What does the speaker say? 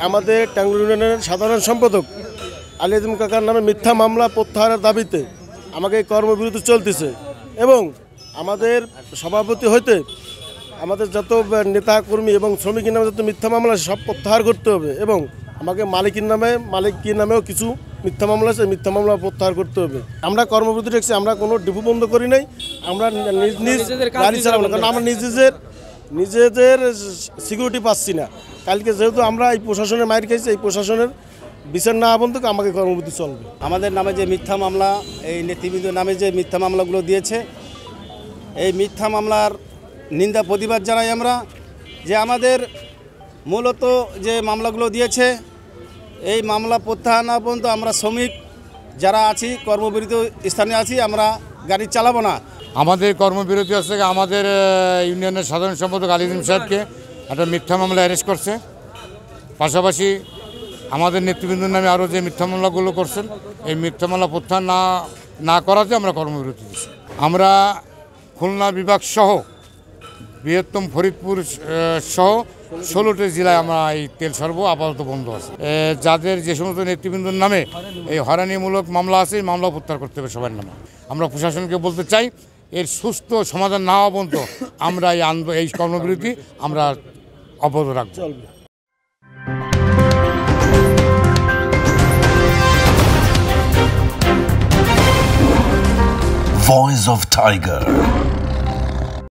আমাদের টাঙ্গুর ইউনিয়নের সাধারণ সম্পাদক আলী আজম কাকার নামে মিথ্যা মামলা প্রত্যাহারের দাবিতে আমাকে এই কর্মবিরতি চলতেছে এবং আমাদের সভাপতি হইতে আমাদের যত নেতা কর্মী এবং শ্রমিকের নামে যত মিথ্যা মামলা সব প্রত্যাহার করতে হবে এবং আমাকে মালিকের নামেও কিছু মিথ্যা মামলা আছে, মিথ্যা মামলা প্রত্যাহার করতে হবে। আমরা কর্মবিরতি রেখেছি, আমরা কোনো ডিপো বন্ধ করি নাই, আমরা নিজ গাড়ি চালাবো না, কারণ আমরা নিজেদের সিকিউরিটি পাচ্ছি না। কালকে যেহেতু আমরা এই প্রশাসনের মাইর খাইছি, এই প্রশাসনের বিচার না পর্যন্ত আমাকে কর্মবিরতি চলবে। আমাদের নামে যে মিথ্যা মামলা, এই নেতৃবৃন্দের নামে যে মিথ্যা মামলাগুলো দিয়েছে, এই মিথ্যা মামলার নিন্দা প্রতিবাদ জানাই আমরা। যে আমাদের মূলত যে মামলাগুলো দিয়েছে, এই মামলা প্রত্যাহার না পর্যন্ত আমরা শ্রমিক যারা আছি কর্মবিরতি স্থানে আছি, আমরা গাড়ি চালাবো না। আমাদের কর্মবিরতি আছে, আমাদের ইউনিয়নের সাধারণ সম্পাদক আলী আজম সাহেবকে একটা মিথ্যা মামলা অ্যারেস্ট করছে। পাশাপাশি আমাদের নেতৃবৃন্দের নামে আরও যে মিথ্যা মামলাগুলো করছেন, এই মিথ্যা মামলা প্রত্যাহার না করাতে আমরা কর্মবিরতি দিচ্ছি। আমরা খুলনা বিভাগ সহ বৃহত্তম ফরিদপুর সহ 16টি জেলায় আমরা এই তেল সরবরাহ আপাতত বন্ধ আছে। যাদের যে সমস্ত নেতৃবৃন্দের নামে এই হয়রানিমূলক মামলা আছে, এই মামলা প্রত্যাহার করতে হবে সবার নামে। আমরা প্রশাসনকে বলতে চাই, এর সুস্থ সমাধান না হওয়া পর্যন্ত আমরা এই কর্মবিরতি আমরা অব্যাহত রাখব। Voice of Tiger.